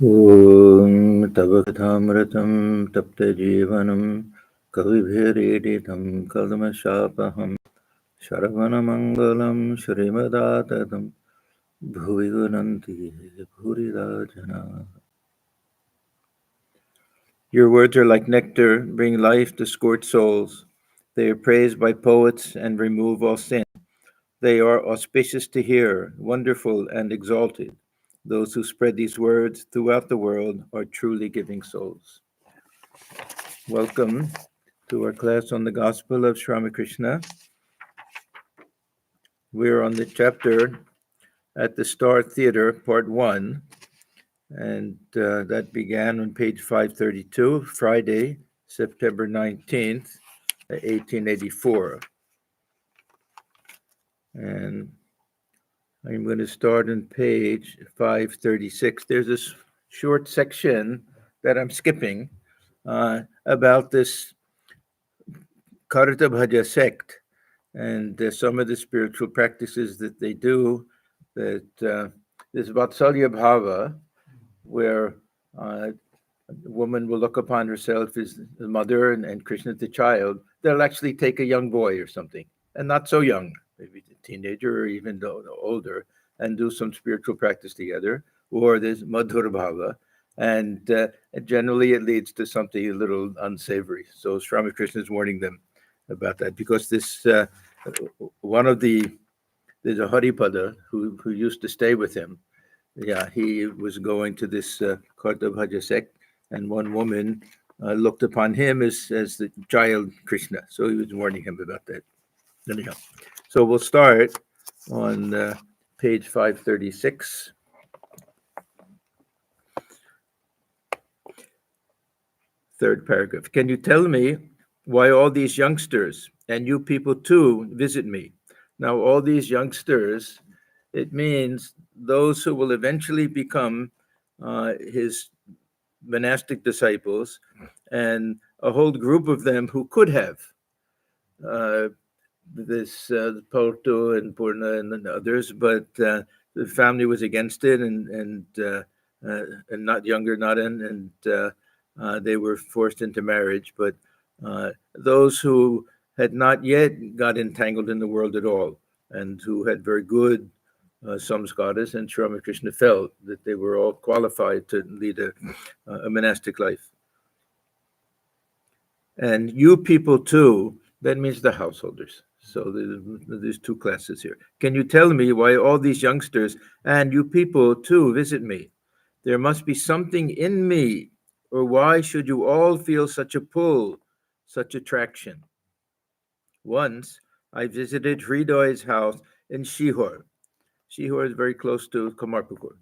ॐ तव कथामृतं तप्तजीवनं कविभिरीडितं कल्मषापहं शरवणमङ्गलं श्रीमदाततं भुवि गुणन्ति भूरिदा जनाः. Your words are like nectar, bring life to scorched souls. They are praised by poets and remove all sin. They are auspicious to hear, wonderful and exalted. Those who spread these words throughout the world are truly giving souls. Welcome to our class on the Gospel of Sri Ramakrishna. We're on the chapter at the Star Theater, Part 1, and that began on page 532, Friday, September 19th, 1884. And I'm going to start on page 536. There's this short section that I'm skipping about this Karta Bhaja sect and some of the spiritual practices that they do. That there's Vatsalya Bhava, where a woman will look upon herself as the mother and Krishna the child. They'll actually take a young boy or something, and not so young, maybe a teenager or even older, and do some spiritual practice together. Or there's Madhura Bhava, and generally it leads to something a little unsavory. So Sri Ramakrishna is warning them about that because this one of there's a Haripada who used to stay with him. Yeah, he was going to this Karta Bhaja sect, and one woman looked upon him as the child Krishna. So he was warning him about that. Anyhow, so we'll start on page 536. Third paragraph. Can you tell me why all these youngsters, and you people too, visit me? Now, all these youngsters, it means those who will eventually become his monastic disciples, and a whole group of them who could have uh, this Porto and Purna and others, but the family was against it, and not younger, not in, and they were forced into marriage. But those who had not yet got entangled in the world at all, and who had very good samskaras, and Sri Ramakrishna felt that they were all qualified to lead a monastic life. And you people too, that means the householders. So there's two classes here. Can you tell me why all these youngsters and you people too visit me? There must be something in me, or why should you all feel such a pull, such attraction? Once I visited Hridoy's house in Shihor. Shihor is very close to Kamarpukur.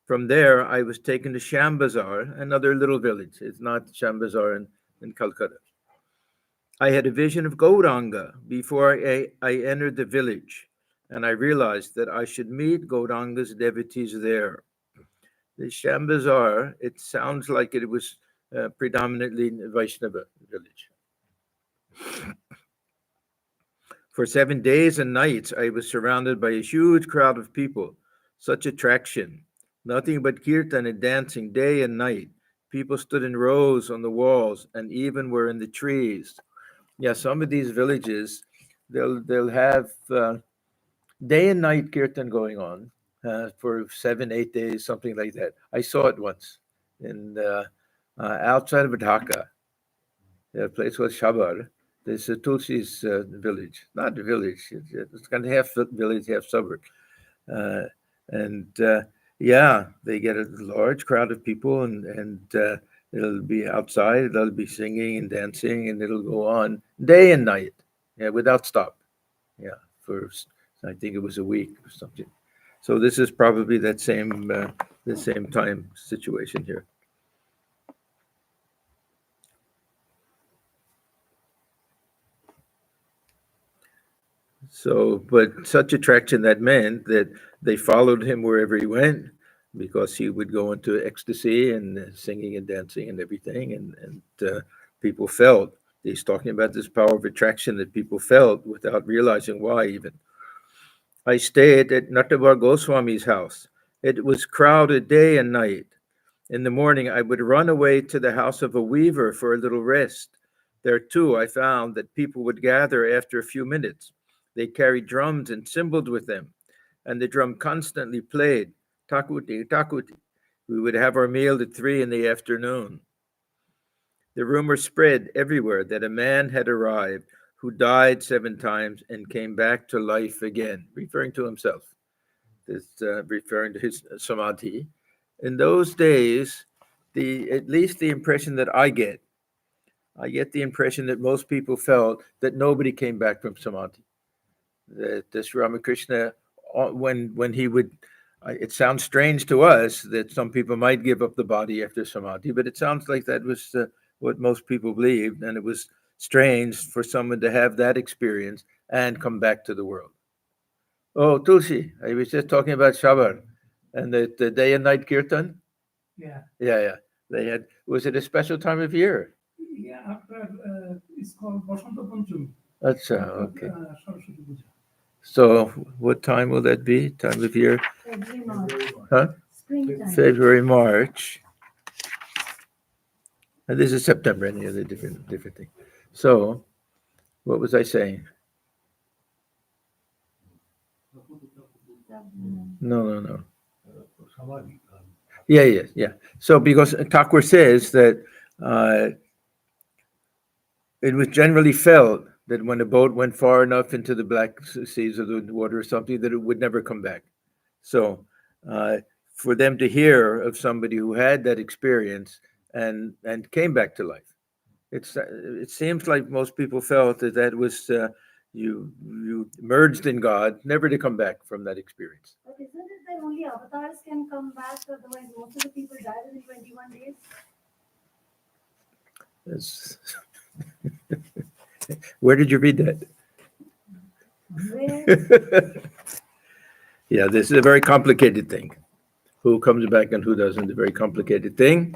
From there, I was taken to Shambazar, another little village. It's not Shambazar in Calcutta. I had a vision of Gauranga before I entered the village, and I realized that I should meet Gauranga's devotees there. The Shambazar, it sounds like it was predominantly Vaishnava village. For 7 days and nights, I was surrounded by a huge crowd of people, such attraction, nothing but kirtan and dancing day and night. People stood in rows on the walls and even were in the trees. Yeah, some of these villages, they'll have day and night kirtan going on for 7, 8 days, something like that. I saw it once in outside of Dhaka. A place called Shabar. There's a Tulsi's village, not a village. It's kind of half village, half suburb, uh, and yeah, they get a large crowd of people, and it'll be outside. They'll be singing and dancing, and it'll go on day and night, yeah, without stop. Yeah, for I think it was a week or something. So this is probably the same time situation here. So, but such attraction that meant that they followed him wherever he went because he would go into ecstasy and singing and dancing and everything. And people felt, he's talking about this power of attraction that people felt without realizing why even. I stayed at Nataraja Goswami's house. It was crowded day and night. In the morning, I would run away to the house of a weaver for a little rest. There, too, I found that people would gather after a few minutes. They carried drums and cymbals with them, and the drum constantly played, takuti, takuti. We would have our meal at 3 in the afternoon. The rumor spread everywhere that a man had arrived who died 7 times and came back to life again, referring to himself, referring to his samadhi. In those days, at least the impression that I get the impression that most people felt that nobody came back from samadhi. That this Ramakrishna, when he would, it sounds strange to us that some people might give up the body after samadhi, but it sounds like that was what most people believed, and it was strange for someone to have that experience and come back to the world. Oh, Tulsi, I was just talking about Shabar and the day and night kirtan. Yeah. They had. Was it a special time of year? Yeah, after it's called Basanta Panchami. That's okay. Saraswati Puja. So, what time will that be? Time of year? February, March. Huh? Springtime. February, March. And this is September. Any other different thing? So, what was I saying? No. Yeah. So, because Thakur says that it was generally felt that when a boat went far enough into the black seas of the water or something, that it would never come back. So, for them to hear of somebody who had that experience and came back to life, it seems like most people felt that was you merged in God, never to come back from that experience. But isn't it that only avatars can come back? Otherwise, most of the people die within 21 days. Where did you read that? Where? Yeah, this is a very complicated thing. Who comes back and who doesn't? A very complicated thing.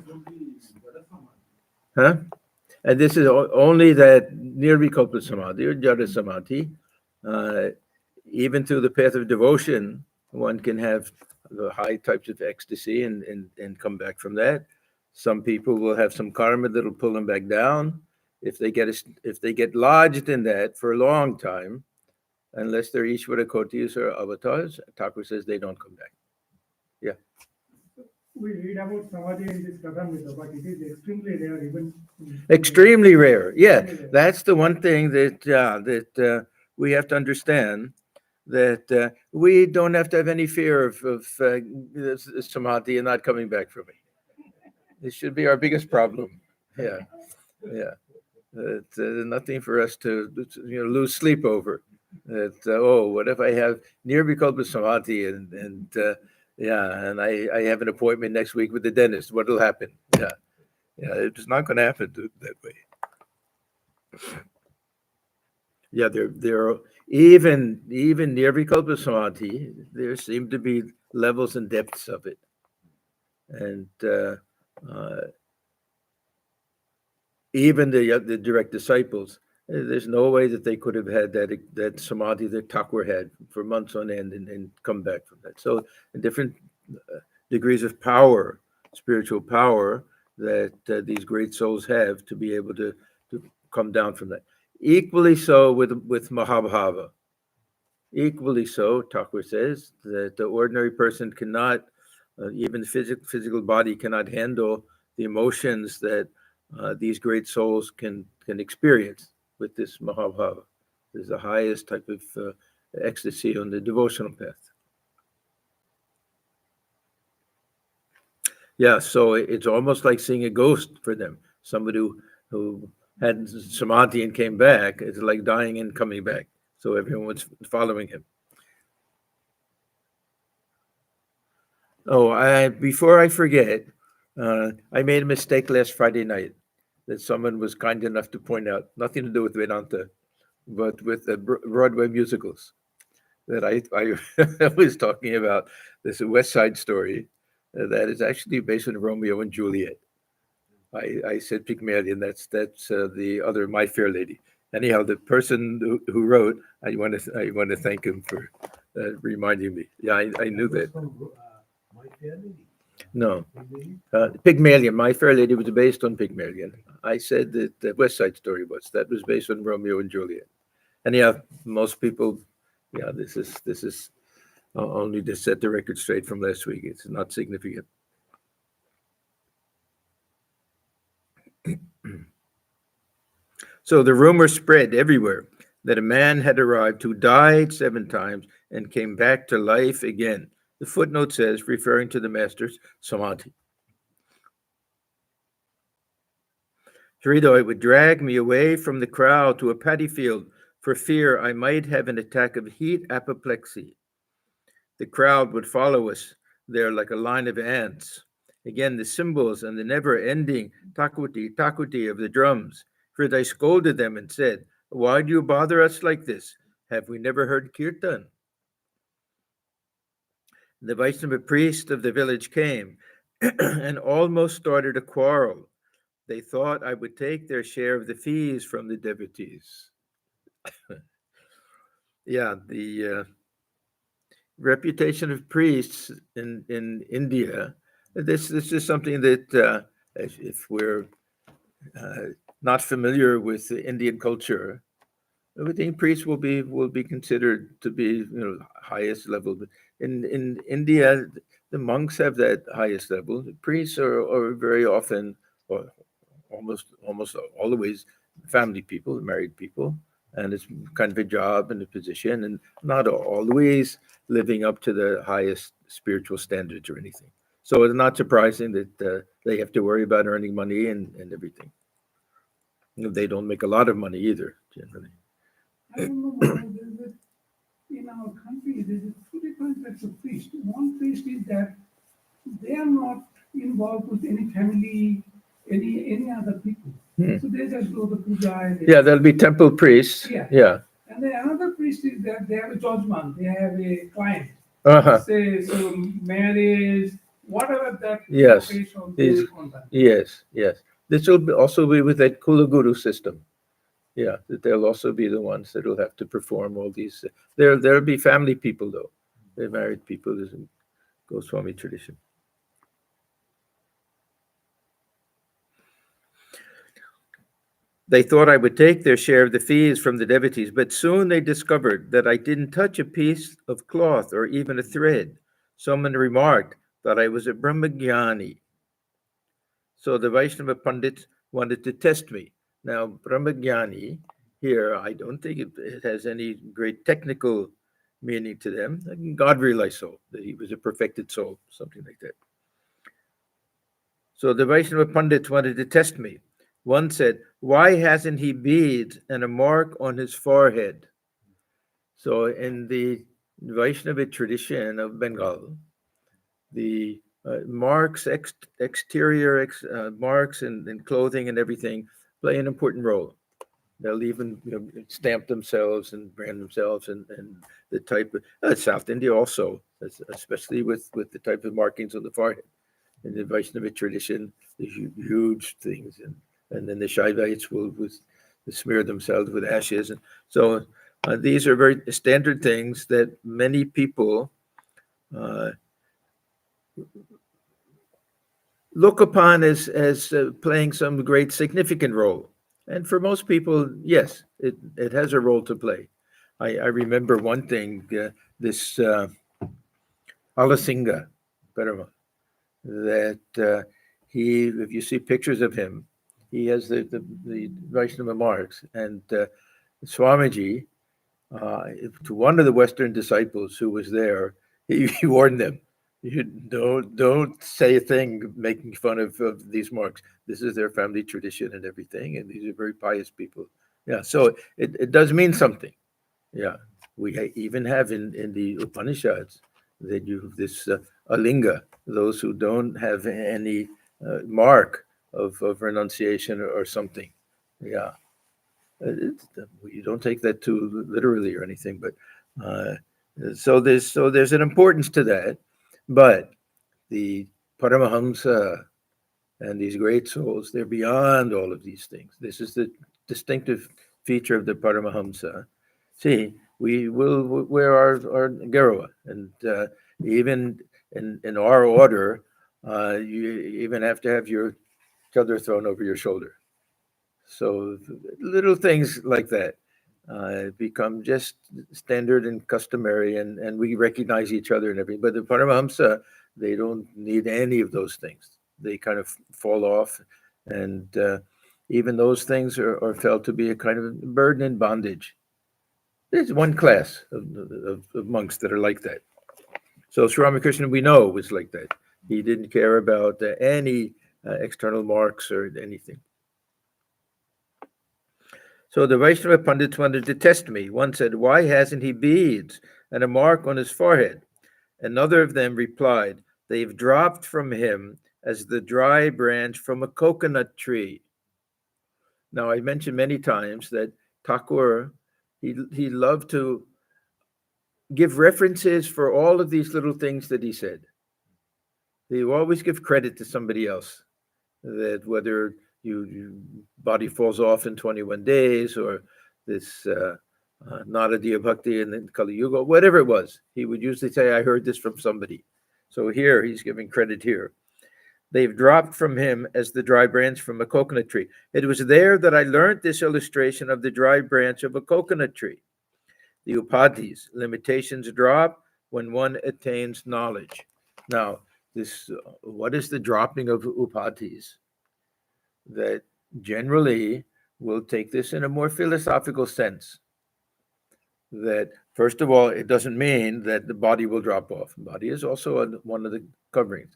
Huh? And this is only that nirvikalpa samadhi or jada samadhi. Even through the path of devotion, one can have the high types of ecstasy and come back from that. Some people will have some karma that'll pull them back down. If they get lodged in that for a long time, unless they're Ishvara Kotis or avatars, Thakur says they don't come back. Yeah. We read about samadhi in this Kathamrita, but it is extremely rare, even. Extremely rare. Yeah, that's the one thing that we have to understand. That we don't have to have any fear of samadhi and not coming back from it. It should be our biggest problem. Yeah. Nothing for us to lose sleep over. What if I have nirvikalpa samadhi and I have an appointment next week with the dentist? What will happen? Yeah, it's not going to happen that way. Yeah, there are even nirvikalpa samadhi. There seem to be levels and depths of it, and even the direct disciples. There's no way that they could have had that samadhi that Thakur had for months on end and come back from that. So different degrees of power, spiritual power that these great souls have to be able to come down from that. Equally so with Mahabhava. Equally so, Thakur says, that the ordinary person cannot, even the physical body cannot handle the emotions that these great souls can experience with this Mahabhava. This is the highest type of ecstasy on the devotional path. Yeah, so it's almost like seeing a ghost for them. Somebody who had samadhi and came back, it's like dying and coming back. So everyone was following him. Before I forget, I made a mistake last Friday night that someone was kind enough to point out, nothing to do with Vedanta, but with the Broadway musicals. That I was talking about this West Side Story that is actually based on Romeo and Juliet. I said Pygmalion. That's the other My Fair Lady. Anyhow, the person who wrote, I want to thank him for reminding me. Yeah, I knew that. My Fair Lady. No. Pygmalion. My Fair Lady was based on Pygmalion. I said that the West Side Story was. That was based on Romeo and Juliet. And yeah, most people, yeah, this is only to set the record straight from last week. It's not significant. So the rumor spread everywhere that a man had arrived who died 7 times and came back to life again. The footnote says, referring to the master's samadhi. Sridhar would drag me away from the crowd to a paddy field for fear I might have an attack of heat apoplexy. The crowd would follow us there like a line of ants. Again, the cymbals and the never-ending takuti of the drums. Hridai scolded them and said, "Why do you bother us like this? Have we never heard kirtan?" The Vaishnava priest of the village came and almost started a quarrel. They thought I would take their share of the fees from the devotees. Yeah, the reputation of priests in India. This is something that if we're not familiar with the Indian culture, I think priests will be considered to be highest level. But in India, the monks have that highest level. The priests are very often, or almost always, family people, married people, and it's kind of a job and a position, and not always living up to the highest spiritual standards or anything. So it's not surprising that they have to worry about earning money and everything. They don't make a lot of money either, generally. I don't know why in our country there's two different types of priests. One priest is that they are not involved with any family, any other people. So they just do the puja. And Yeah, there'll be temple priests. Yeah. And then another priest is that they have a judgment. They have a client. Say so marriage, whatever that Yes. occasion Yes. This will also be with that Kula Guru system. Yeah, that they'll also be the ones that will have to perform all these. There'll be family people though. They're married people. There's a Goswami tradition. They thought I would take their share of the fees from the devotees, but soon they discovered that I didn't touch a piece of cloth or even a thread. Someone remarked that I was a Brahmagyani. So the Vaishnava pundits wanted to test me. Now, Brahmagyani here, I don't think it has any great technical meaning to them. God realized so, that he was a perfected soul, something like that. So the Vaishnava pundits wanted to test me. One said, "Why hasn't he beads and a mark on his forehead?" So in the Vaishnava tradition of Bengal, the marks, exterior marks in clothing and everything play an important role. They'll even stamp themselves and brand themselves and the type of South India also, especially with the type of markings on the forehead. In the Vaishnava tradition, there's huge things, and then the Shaivites will smear themselves with ashes. And so these are very standard things that many people look upon as playing some great significant role. And for most people, yes, it has a role to play. I remember one thing, this Alasinga Parama, that he, if you see pictures of him, he has the Vaishnava marks. And Swamiji, to one of the Western disciples who was there, he warned them, "You don't say a thing making fun of these marks. This is their family tradition and everything, and these are very pious people." Yeah, so it does mean something. Yeah, we even have in the Upanishads that you have this alinga, those who don't have any mark of renunciation or something. Yeah, you don't take that too literally or anything, but so there's an importance to that. But the paramahamsa and these great souls, they're beyond all of these things. This is the distinctive feature of the paramahamsa. See, we will wear our garua, and even in our order, You even have to have your chadar thrown over your shoulder. So little things like that become just standard and customary, and we recognize each other and everything. But the Paramahamsa, they don't need any of those things. They kind of fall off, and even those things are felt to be a kind of burden and bondage. There's one class of monks that are like that. So Sri Ramakrishna, we know, was like that. He didn't care about any external marks or anything. So the Vaishnava pundits wanted to test me. One said, "Why hasn't he beads and a mark on his forehead?" Another of them replied, "They've dropped from him as the dry branch from a coconut tree." Now, I mentioned many times that Thakur, he loved to give references for all of these little things that he said. He would always give credit to somebody else, that whether your body falls off in 21 days or this Naradiya Bhakti and then Kali Yuga, whatever it was, he would usually say, "I heard this from somebody." So here he's giving credit here. They've dropped from him as the dry branch from a coconut tree. It was there that I learned this illustration of the dry branch of a coconut tree. The upadhis, limitations drop when one attains knowledge. Now, what is the dropping of upadhis? That generally we'll take this in a more philosophical sense. That first of all, it doesn't mean that the body will drop off. The body is also one of the coverings.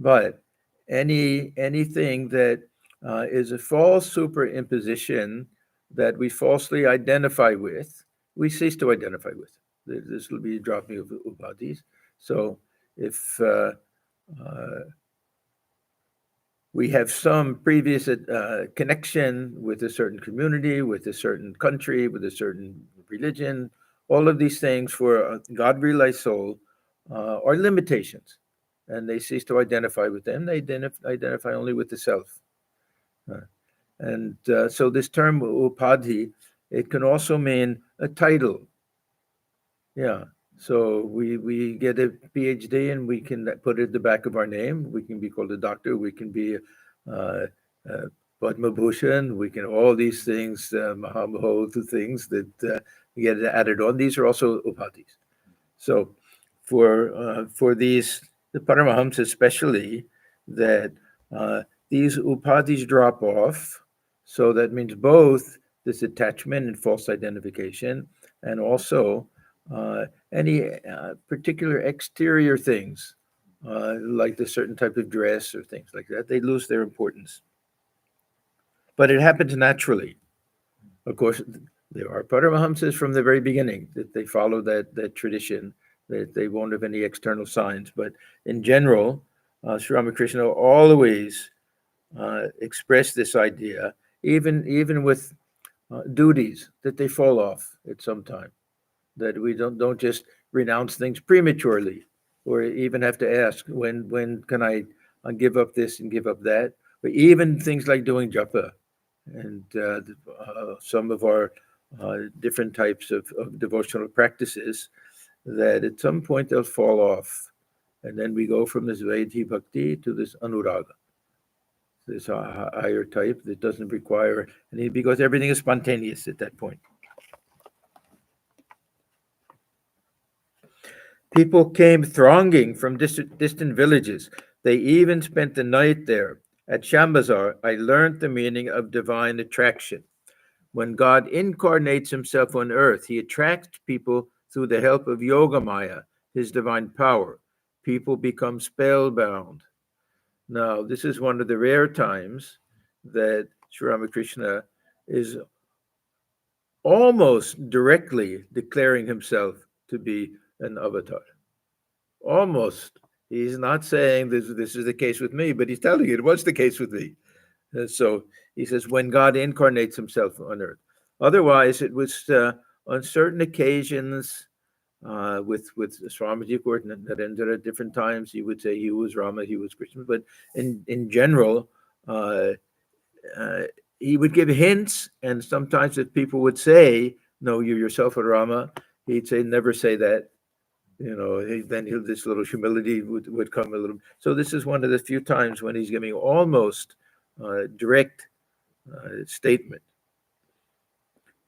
But anything that is a false superimposition that we falsely identify with, we cease to identify with. This will be a dropping of upadhis. So if we have some previous connection with a certain community, with a certain country, with a certain religion, all of these things for a God-realized soul are limitations, and they cease to identify with them. They identify only with the self. So this term upadhi, it can also mean a title. Yeah. So we get a PhD and we can put it at the back of our name. We can be called a doctor. We can be Padma Bhushan. We can all these things, Mahamahothu things that get added on. These are also upadhis. So for these, the Paramahamsa especially, that these upadhis drop off. So that means both this attachment and false identification, and also any particular exterior things, like the certain type of dress or things like that, they lose their importance. But it happens naturally. Of course, there are Paramahamsas from the very beginning that they follow that tradition, that they won't have any external signs. But in general, Sri Ramakrishna always expressed this idea, even with duties, that they fall off at some time. That we don't just renounce things prematurely, or even have to ask, when can I give up this and give up that? But even things like doing japa and some of our different types of devotional practices, that at some point they'll fall off. And then we go from this Vaidhi Bhakti to this Anuraga, this higher type that doesn't require any, because everything is spontaneous at that point. People came thronging from distant villages. They even spent the night there. At Shambhazar, I learned the meaning of divine attraction. When God incarnates himself on earth, he attracts people through the help of Yoga Maya, his divine power. People become spellbound. Now, this is one of the rare times that Sri Ramakrishna is almost directly declaring himself to be an avatar. Almost. He's not saying this is the case with me, but he's telling you it was the case with me. So he says, when God incarnates himself on earth. Otherwise, it was on certain occasions with Swamiji or Narendra at different times, he would say he was Rama, he was Krishna. But in general, he would give hints, and sometimes if people would say, "No, you yourself are Rama," he'd say, "Never say that." then this little humility would come a little. So this is one of the few times when he's giving almost direct statement.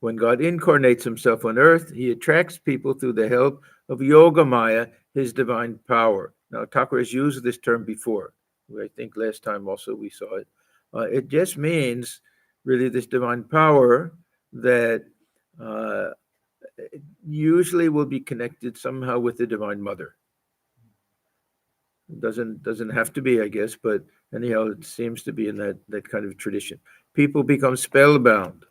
When God incarnates himself on earth, he attracts people through the help of Yoga Maya, his divine power. Now, Thakur has used this term before. I think last time also we saw it. It just means really this divine power that usually will be connected somehow with the Divine Mother. It doesn't have to be, I guess, but anyhow, it seems to be in that kind of tradition. People become spellbound.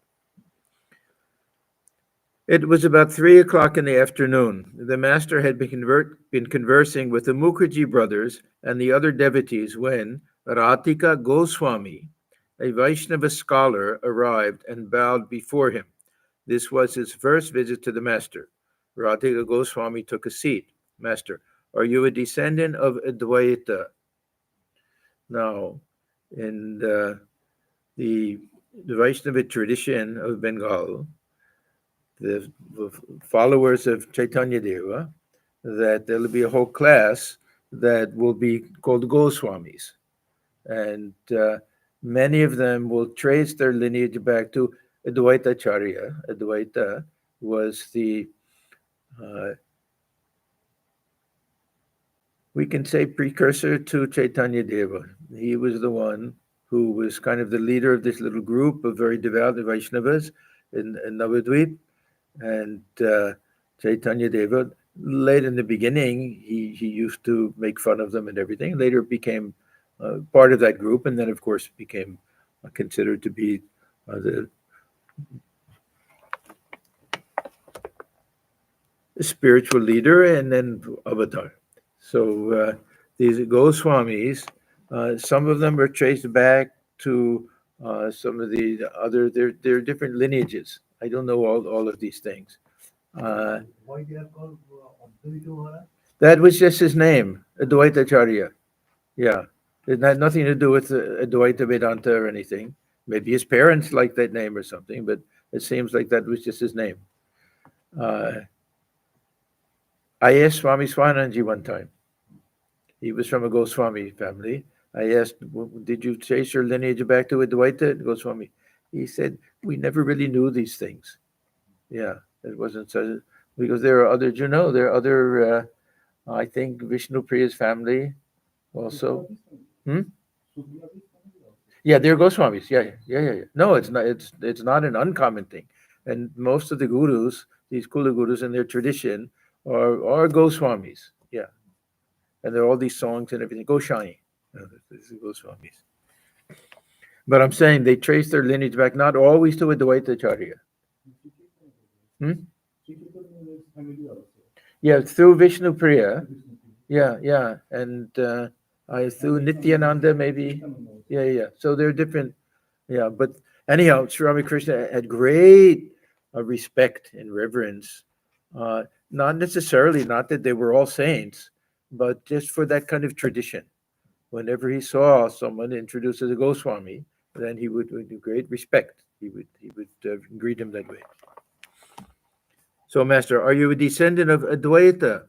It was about 3:00 in the afternoon. The master had been conversing with the Mukherjee brothers and the other devotees when Radhika Goswami, a Vaishnava scholar, arrived and bowed before him. This was his first visit to the master. Radhika Goswami took a seat. Master, are you a descendant of Advaita? Now, in the Vaishnava tradition of Bengal, the followers of Chaitanya Deva, that there'll be a whole class that will be called Goswamis. And many of them will trace their lineage back to Advaita Acharya. Advaita was we can say precursor to Chaitanya Deva. He was the one who was kind of the leader of this little group of very devout Vaishnavas in Navadvip. And Chaitanya Deva, late in the beginning, he used to make fun of them and everything. Later became part of that group, and then, of course, became considered to be the spiritual leader and then avatar. So these Goswamis, some of them are traced back to some of the other, they're different lineages. I don't know all of these things. Why they are called Advaita Maharaj? That was just his name, Advaita Acharya. Yeah. It had nothing to do with Advaita Vedanta or anything. Maybe his parents liked that name or something, but it seems like that was just his name. I asked Swami Swananji one time. He was from a Goswami family. I asked, did you trace your lineage back to Advaita Goswami? He said, we never really knew these things. Yeah, it wasn't so, because there are other, there are other, I think Vishnu Priya's family also. Yeah, they're Goswamis. Yeah. No, it's not. It's not an uncommon thing, and most of the gurus, these Kula gurus in their tradition, are Goswamis. Yeah, and there are all these songs and everything. Goshani, this is Goswamis. But I'm saying they trace their lineage back not always to Advaita Acharya. Yeah, through Vishnu Priya. Yeah, and through Nityananda maybe. Yeah. So they're different. Yeah, but anyhow, Sri Ramakrishna had great respect and reverence. Not necessarily, not that they were all saints, but just for that kind of tradition. Whenever he saw someone introduced as a Goswami, then he would, with great respect, he would greet him that way. So, Master, are you a descendant of Advaita?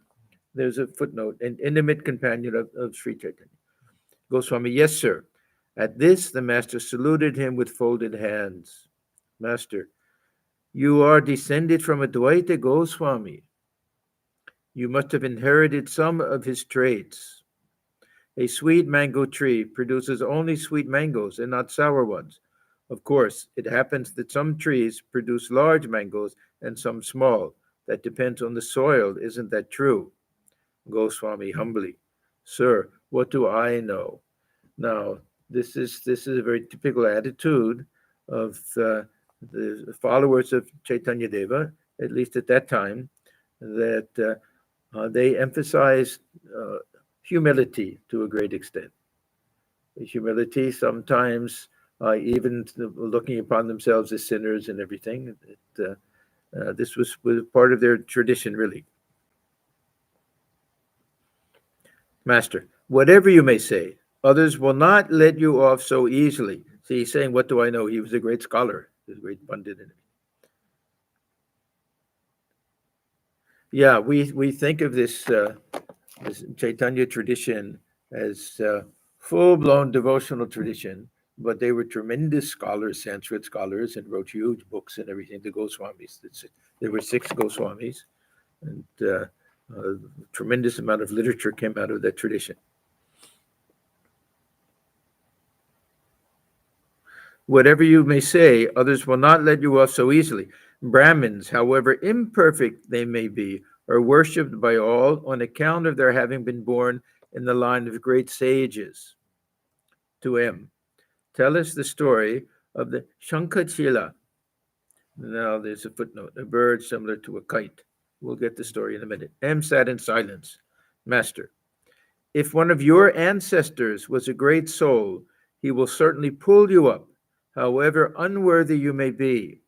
There's a footnote, an intimate companion of Sri Chaitanya. Goswami, yes, sir. At this, the master saluted him with folded hands. Master, you are descended from Advaita Goswami. You must have inherited some of his traits. A sweet mango tree produces only sweet mangoes and not sour ones. Of course, it happens that some trees produce large mangoes and some small. That depends on the soil. Isn't that true? Goswami humbly, sir, what do I know? Now, this is a very typical attitude of the followers of Chaitanya Deva, at least at that time, that they emphasized humility to a great extent. Humility, sometimes even looking upon themselves as sinners and everything. This was part of their tradition, really. Master, whatever you may say, others will not let you off so easily. See, he's saying, what do I know? He was a great scholar, he was a great pundit. Yeah, we think of this Chaitanya tradition as full-blown devotional tradition, but they were tremendous scholars, Sanskrit scholars, and wrote huge books and everything. The Goswamis, there were 6 Goswamis, and a tremendous amount of literature came out of that tradition. Whatever you may say, others will not let you off so easily. Brahmins, however imperfect they may be, are worshipped by all on account of their having been born in the line of great sages. To M. Tell us the story of the shankha-chila. Now there's a footnote, a bird similar to a kite. We'll get the story in a minute. M sat in silence. Master, if one of your ancestors was a great soul, he will certainly pull you up, however unworthy you may be.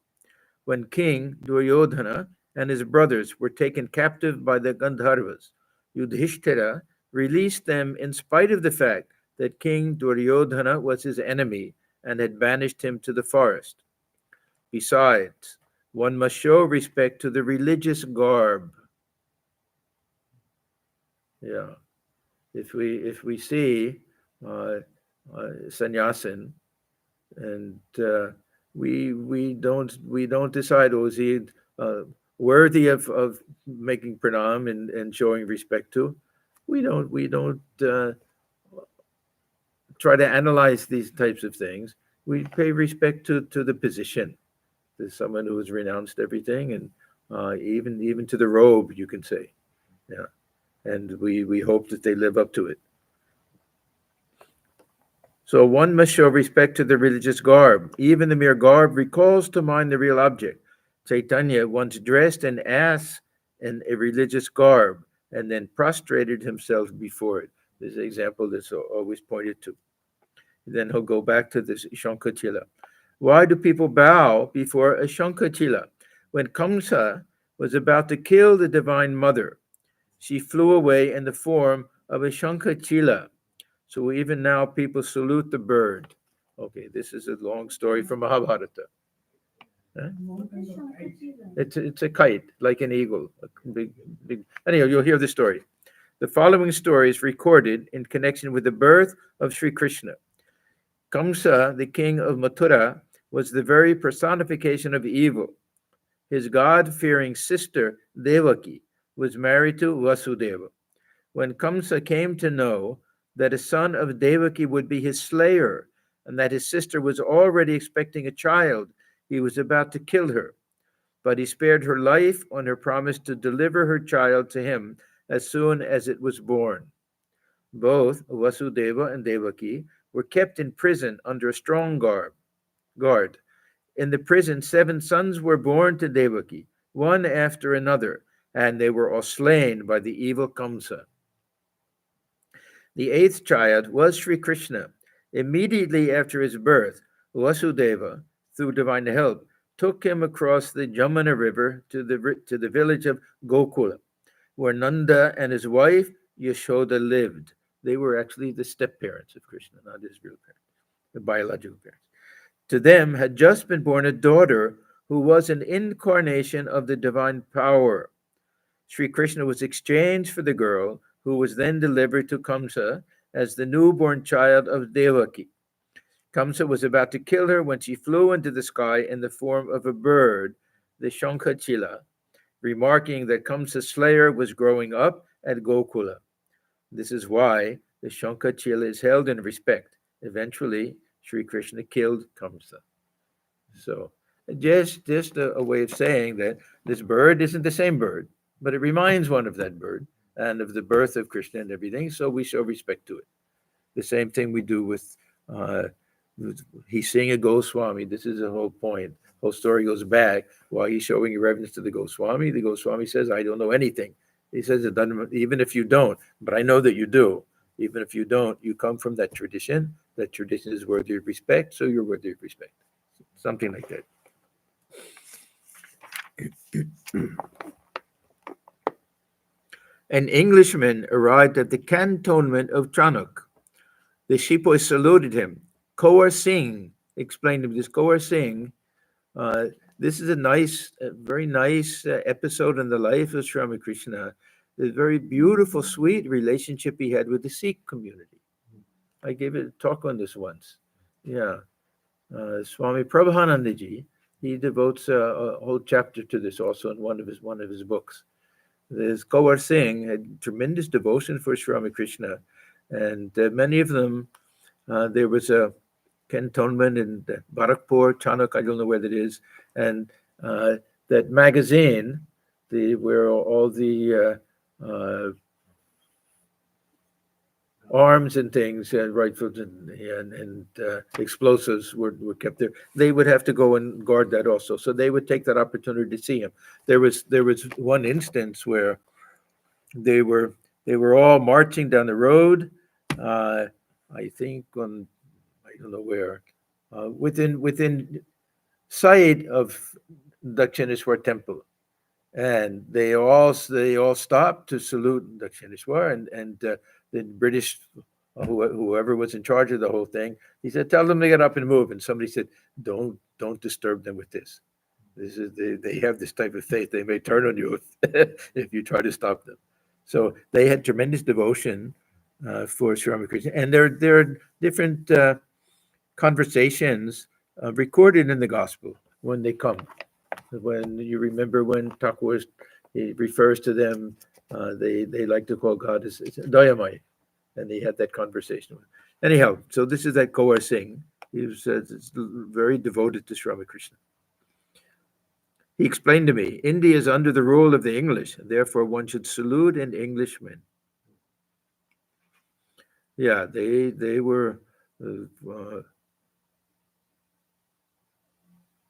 When King Duryodhana and his brothers were taken captive by the Gandharvas, Yudhishthira released them in spite of the fact that King Duryodhana was his enemy and had banished him to the forest. Besides, one must show respect to the religious garb. Yeah. If we see sannyasin, and we don't decide, oh, is he worthy of making pranam and showing respect to? We don't try to analyze these types of things. We pay respect to the position. There's someone who has renounced everything, and even to the robe, you can say, yeah. And we hope that they live up to it. So one must show respect to the religious garb. Even the mere garb recalls to mind the real object. Chaitanya once dressed an ass in a religious garb and then prostrated himself before it. This is an example that's always pointed to. Then he'll go back to this shankha-chila. Why do people bow before a shankha-chila? When Kamsa was about to kill the Divine Mother, she flew away in the form of a shankha-chila. So even now people salute the bird. Okay, this is a long story from Mahabharata. Huh? It's a kite, like an eagle. Big. Anyhow, you'll hear the story. The following story is recorded in connection with the birth of Sri Krishna. Kamsa, the king of Mathura, was the very personification of evil. His God-fearing sister, Devaki, was married to Vasudeva. When Kamsa came to know that a son of Devaki would be his slayer and that his sister was already expecting a child, he was about to kill her. But he spared her life on her promise to deliver her child to him as soon as it was born. Both Vasudeva and Devaki were kept in prison under a strong guard. In the prison, 7 sons were born to Devaki, one after another, and they were all slain by the evil Kamsa. The 8th child was Sri Krishna. Immediately after his birth, Vasudeva, through divine help, took him across the Jamuna river to the village of Gokula, where Nanda and his wife Yashoda lived. They were actually the step-parents of Krishna, not his real parents, the biological parents. To them had just been born a daughter who was an incarnation of the divine power. Sri Krishna was exchanged for the girl, who was then delivered to Kamsa as the newborn child of Devaki. Kamsa was about to kill her when she flew into the sky in the form of a bird, the shankha-chila, remarking that Kamsa's slayer was growing up at Gokula. This is why the shankha-chila is held in respect. Eventually, Sri Krishna killed Kamsa. So just a way of saying that this bird isn't the same bird, but it reminds one of that bird and of the birth of Krishna and everything, so we show respect to it. The same thing we do with he's seeing a Goswami. This is the whole point. Whole story goes back. While he's showing reverence to the Goswami says, I don't know anything. He says, it doesn't, even if you don't, but I know that you do. Even if you don't, you come from that tradition. That tradition is worthy of respect, so you're worthy of respect. Something like that. An Englishman arrived at the cantonment of Tranok. The sepoy saluted him. Kaur Singh explained to him, this Kaur Singh, this is a very nice episode in the life of Sri Ramakrishna. The very beautiful, sweet relationship he had with the Sikh community. I gave a talk on this once. Yeah. Swami Prabhahanandaji, he devotes a whole chapter to this also in one of his books. This Kawar Singh had tremendous devotion for Sri Ramakrishna, and many of them, there was a cantonment in Barakpur, Chanak, I don't know where that is, and that magazine, where all the arms and things, rifles and explosives were kept there. They would have to go and guard that also. So they would take that opportunity to see him. There was one instance where they were all marching down the road. I think on, I don't know where, within sight of Dakshineshwar temple, and they all stopped to salute Dakshineshwar, and the British, whoever was in charge of the whole thing, he said, "Tell them to get up and move." And somebody said, "Don't disturb them with this. This is they have this type of faith. They may turn on you if you try to stop them." So they had tremendous devotion for Sri Ramakrishna, and there are different conversations recorded in the gospel when they come. When you remember when Thakur he refers to them, they like to call God as Dayamai, and he had that conversation. Anyhow, so this is that Kawar Singh. He was very devoted to Sri Ramakrishna. He explained to me, India is under the rule of the English, therefore one should salute an Englishman. Yeah, they were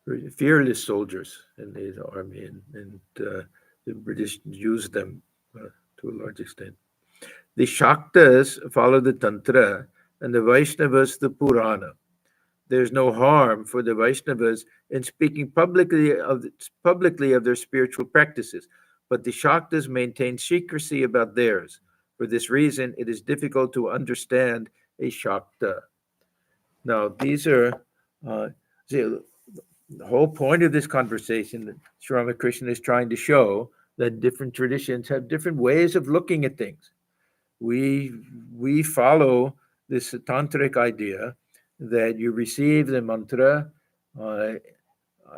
very fearless soldiers in the army, and the British used them to a large extent. The Shaktas follow the Tantra, and the Vaishnavas the Purana. There's no harm for the Vaishnavas in speaking publicly of their spiritual practices, but the Shaktas maintain secrecy about theirs. For this reason, it is difficult to understand a Shakta. Now, these are the whole point of this conversation that Sri Ramakrishna is trying to show that different traditions have different ways of looking at things. We follow this tantric idea that you receive the mantra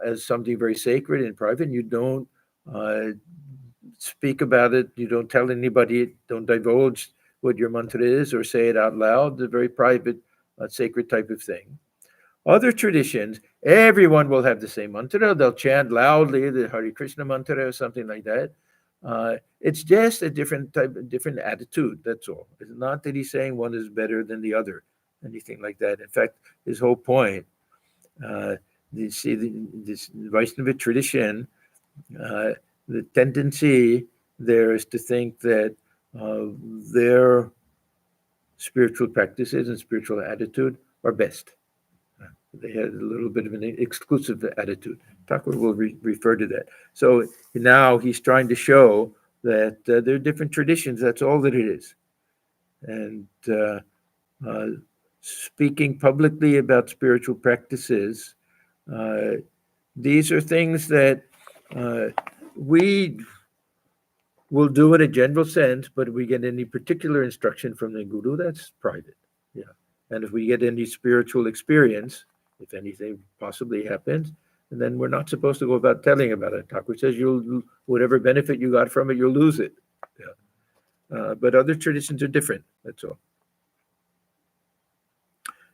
as something very sacred and private. You don't speak about it. You don't tell anybody. Don't divulge what your mantra is or say it out loud. The very private, sacred type of thing. Other traditions, everyone will have the same mantra. They'll chant loudly the Hare Krishna mantra or something like that. It's just a different attitude. That's all. It's not that he's saying one is better than the other, anything like that. In fact, his whole point, you see, this Vaishnava tradition, the tendency there is to think that their spiritual practices and spiritual attitude are best. They had a little bit of an exclusive attitude. Thakur will refer to that. So now he's trying to show that there are different traditions. That's all that it is. And speaking publicly about spiritual practices, these are things that we will do in a general sense, but if we get any particular instruction from the Guru, that's private. Yeah. And if we get any spiritual experience, if anything possibly happens, and then we're not supposed to go about telling about it. Thakur says whatever benefit you got from it, you'll lose it. Yeah. But other traditions are different. That's all.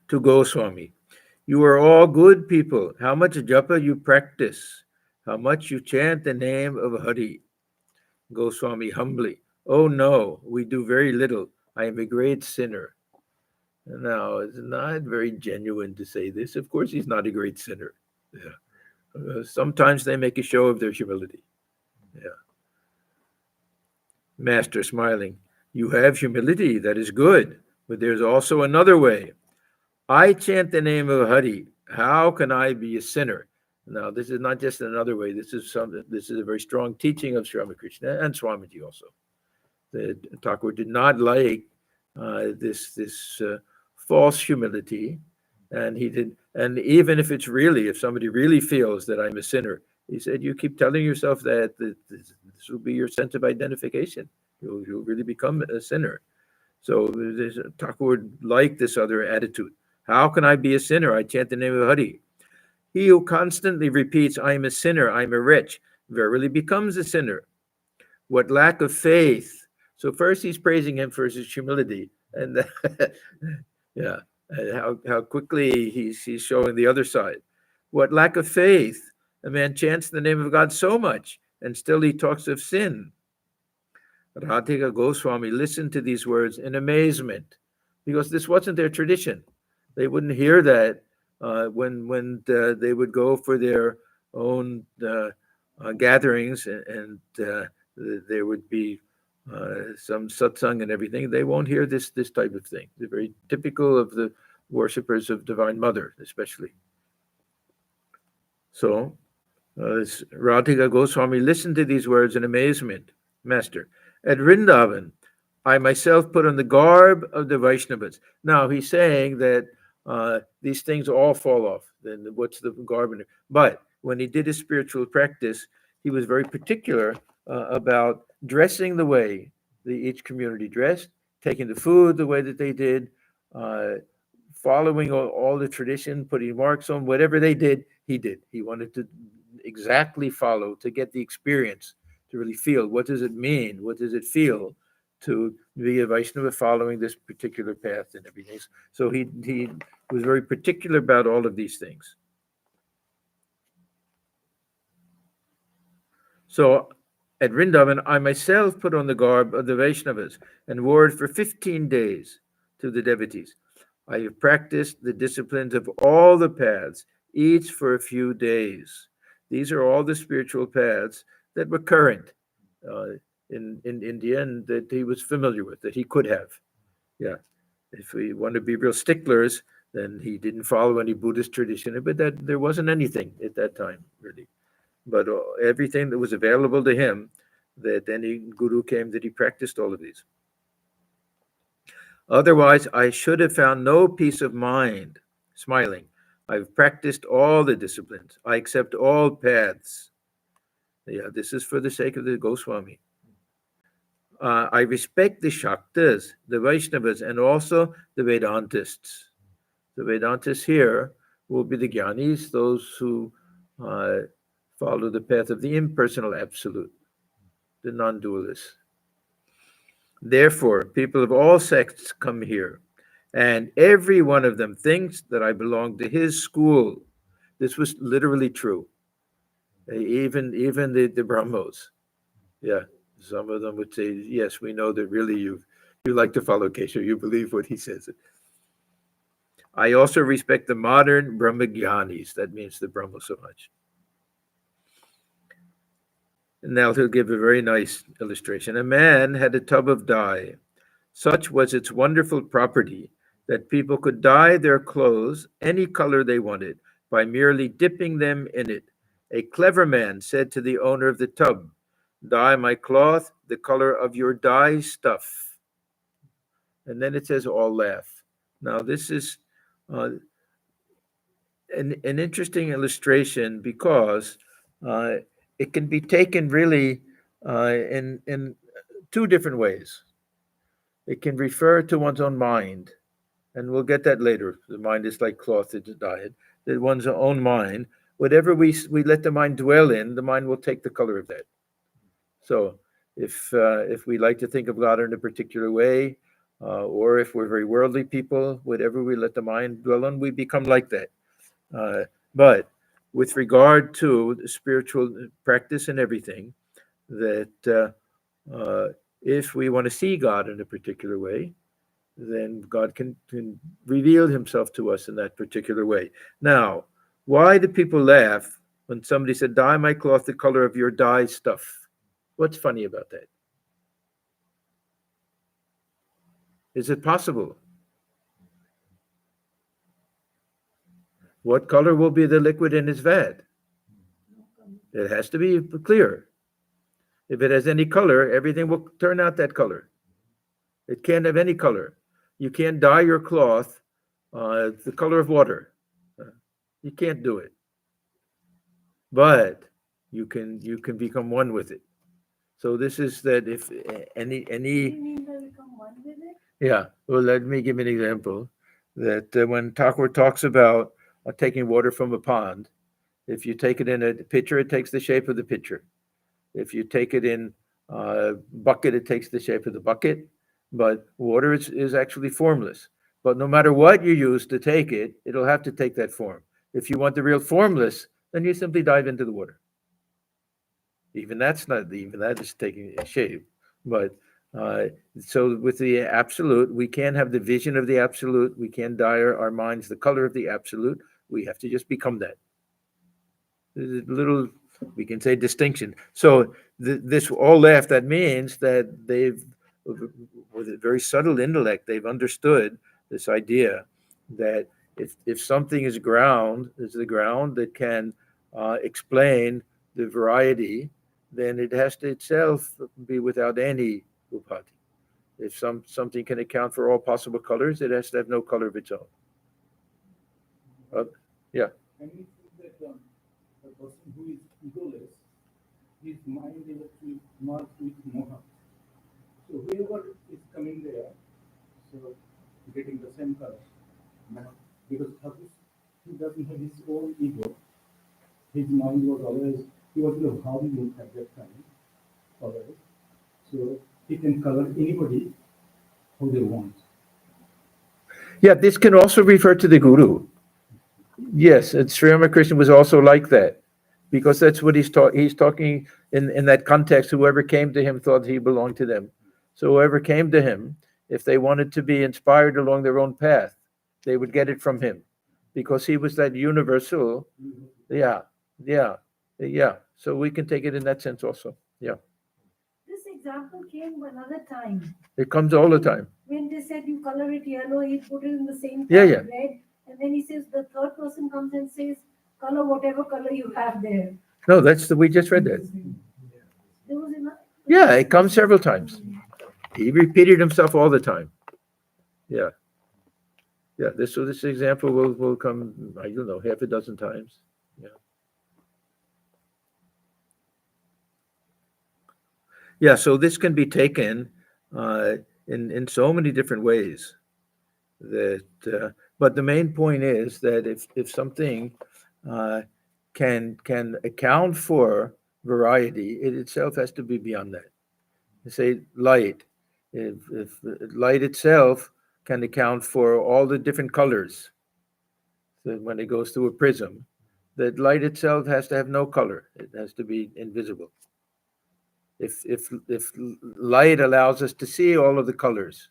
To Goswami, you are all good people. How much japa you practice? How much you chant the name of Hari? Goswami humbly, oh no, we do very little. I am a great sinner. Now, it's not very genuine to say this. Of course, he's not a great sinner. Yeah. Sometimes they make a show of their humility. Yeah. Master smiling, you have humility, that is good, but there's also another way. I chant the name of Hari. How can I be a sinner? Now, this is not just another way. This is a very strong teaching of Sri Ramakrishna and Swamiji also. That Thakur did not like this false humility, and he did. And even if somebody really feels that I'm a sinner, He said, you keep telling yourself that this will be your sense of identification. You'll really become a sinner. So Thakur would like this other attitude. How can I be a sinner? I chant the name of Hari. He who constantly repeats, I am a sinner, I am a wretch, verily becomes a sinner. What lack of faith. So first he's praising him for his humility. And yeah, and how quickly he's showing the other side. What lack of faith. A man chants the name of God so much, and still he talks of sin. Radhika Goswami listened to these words in amazement, because this wasn't their tradition. They wouldn't hear that when they would go for their own gatherings, and there would be some satsang and everything. They won't hear this type of thing. They're very typical of the worshippers of Divine Mother, especially. So Radhika Goswami listened to these words in amazement. Master, at Vrindavan, I myself put on the garb of the Vaishnavas. Now he's saying that these things all fall off. Then what's the garb? But when he did his spiritual practice, he was very particular about dressing the way each community dressed, taking the food the way that they did, following all the tradition, putting marks on whatever they did, he did. He wanted to exactly follow, to get the experience, to really feel what does it mean, what does it feel to be a Vaishnava following this particular path and everything. So he was very particular about all of these things. So at Vrindavan, I myself put on the garb of the Vaishnavas and wore it for 15 days to the devotees. I have practiced the disciplines of all the paths, each for a few days. These are all the spiritual paths that were current in India and that he was familiar with, that he could have. Yeah. If we want to be real sticklers, then he didn't follow any Buddhist tradition, but that there wasn't anything at that time, really. But everything that was available to him, that any guru came, that he practiced all of these. Otherwise, I should have found no peace of mind. Smiling. I've practiced all the disciplines. I accept all paths. Yeah, this is for the sake of the Goswami. I respect the Shaktas, the Vaishnavas, and also the Vedantists. The Vedantists here will be the Jnanis, those who follow the path of the impersonal absolute, the non-dualists. Therefore, people of all sects come here, and every one of them thinks that I belong to his school. This was literally true. Even the Brahmos. Yeah, some of them would say, yes, we know that really you like to follow Kesha, you believe what he says. I also respect the modern Brahmagyanis, that means the Brahma so much. And now he'll give a very nice illustration. A man had a tub of dye. Such was its wonderful property that people could dye their clothes any color they wanted by merely dipping them in it. A clever man said to the owner of the tub, dye my cloth the color of your dye stuff. And then it says all laugh. Now this is an interesting illustration because it can be taken really in two different ways. It can refer to one's own mind, and we'll get that later. The mind is like cloth, it's dyed. That one's own mind, whatever we let the mind dwell in, the mind will take the color of that. So if we like to think of God in a particular way, or if we're very worldly people, whatever we let the mind dwell on, we become like that. But with regard to the spiritual practice and everything, that if we want to see God in a particular way, then God can reveal himself to us in that particular way. Now, why do people laugh when somebody said, dye my cloth the color of your dye stuff? What's funny about that? Is it possible? What color will be the liquid in his vat? It has to be clear. If it has any color, everything will turn out that color. It can't have any color. You can't dye your cloth the color of water. You can't do it. But you can become one with it. So this is that if any Do you mean they become one with it? yeah. Well, let me give you an example. That when Thakur talks about taking water from a pond, if you take it in a pitcher, it takes the shape of the pitcher. If you take it in a bucket, it takes the shape of the bucket. But water is actually formless. But no matter what you use to take it, it'll have to take that form. If you want the real formless, then you simply dive into the water. Even that is taking a shape. But so with the absolute, we can't have the vision of the absolute. We can't dye our minds the color of the absolute. We have to just become that. There's a little, we can say, distinction. So this all left, that means that they've, with a very subtle intellect, they've understood this idea that if something is the ground that can explain the variety, then it has to itself be without any upati. If something can account for all possible colors, it has to have no color of its own. Yeah. Can we think that the person who is egoless, his mind is actually not with moha. So whoever is coming there, so getting the same color, because he doesn't have his own ego. His mind was always, he was the harming at that time, always. So he can color anybody who they want. Yeah, this can also refer to the guru. Yes, and Sri Ramakrishna was also like that, because that's what he's talking in that context. Whoever came to him thought he belonged to them. So whoever came to him, if they wanted to be inspired along their own path, they would get it from him, because he was that universal. Yeah. So we can take it in that sense also. Yeah. This example came another time. It comes all the time. When they said you color it yellow, he put it in the same Yeah, color, yeah. red, and then he says the third person comes and says, color whatever color you have there. No, we just read that. There was enough. Yeah, it comes several times. He repeated himself all the time. Yeah. This example will come, I don't know, half a dozen times. Yeah, so this can be taken in so many different ways. But the main point is that if something can account for variety, it itself has to be beyond that. You say light. If light itself can account for all the different colors, so when it goes through a prism, that light itself has to have no color. It has to be invisible. If light allows us to see all of the colors,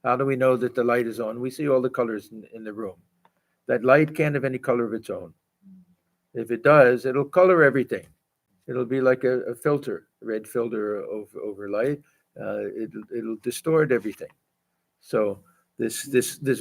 how do we know that the light is on? We see all the colors in the room. That light can't have any color of its own. If it does, it'll color everything. It'll be like a filter, a red filter over light. It'll distort everything. So this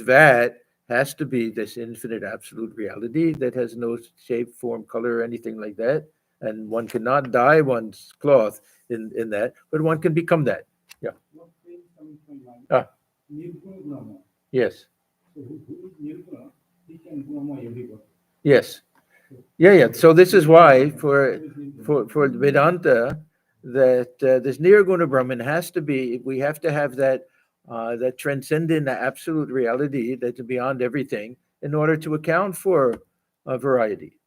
vat has to be this infinite absolute reality that has no shape, form, color, or anything like that. And one cannot dye one's cloth in that, but one can become that. Yeah. What is coming from mind? Nirguna Brahma. Yes. So who is Nirguna? He can Brahma everybody. Yes. Yeah. So this is why for Vedanta that this Nirguna Brahman has to be. We have to have that transcendent absolute reality that's beyond everything in order to account for variety.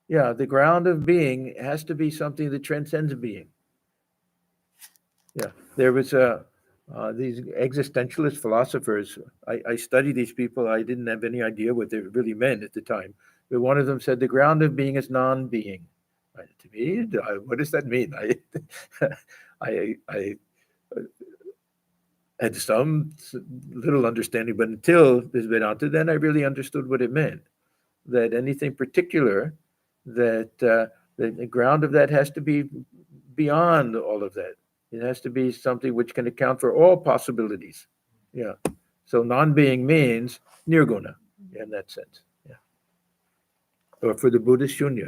Yeah, the ground of being has to be something that transcends being. Yeah, there was these existentialist philosophers. I studied these people. I didn't have any idea what they really meant at the time. But one of them said the ground of being is non-being. To me, what does that mean? I had some little understanding, but until this Vedanta, then I really understood what it meant. That anything particular, that the ground of that has to be beyond all of that. It has to be something which can account for all possibilities. Yeah. So non-being means nirguna in that sense. Yeah. Or for the Buddhist shunya.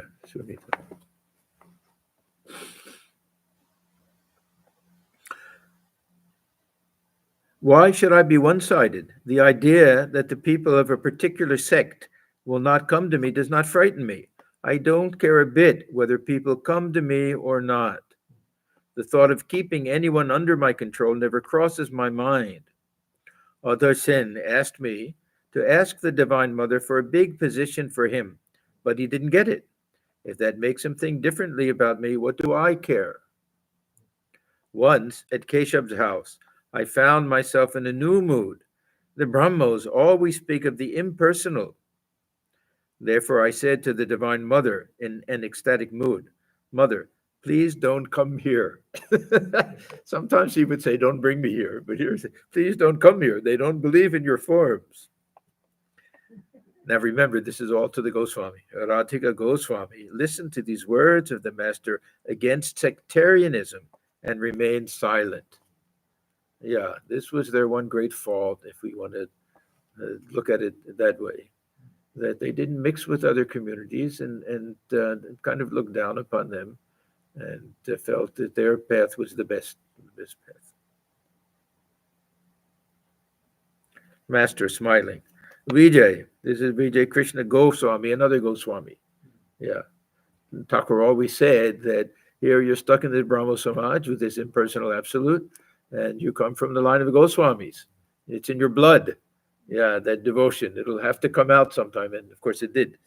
Why should I be one-sided? The idea that the people of a particular sect will not come to me does not frighten me. I don't care a bit whether people come to me or not. The thought of keeping anyone under my control never crosses my mind. Other Sen asked me to ask the Divine Mother for a big position for him, but he didn't get it. If that makes him think differently about me, what do I care? Once at Keshav's house, I found myself in a new mood. The Brahmos always speak of the impersonal. Therefore, I said to the Divine Mother in an ecstatic mood, Mother, please don't come here. Sometimes she would say, don't bring me here. But here, please don't come here. They don't believe in your forms. Now remember, this is all to the Goswami. Radhika Goswami listened to these words of the Master against sectarianism and remained silent. Yeah, this was their one great fault, if we want to look at it that way, that they didn't mix with other communities and kind of looked down upon them and felt that their path was the best path. Master smiling. Vijay, this is Vijay Krishna Goswami, another Goswami. Yeah. Thakur always said that here you're stuck in the Brahmo Samaj with this impersonal absolute, and you come from the line of the Goswamis. It's in your blood. Yeah, that devotion. It'll have to come out sometime, and of course it did.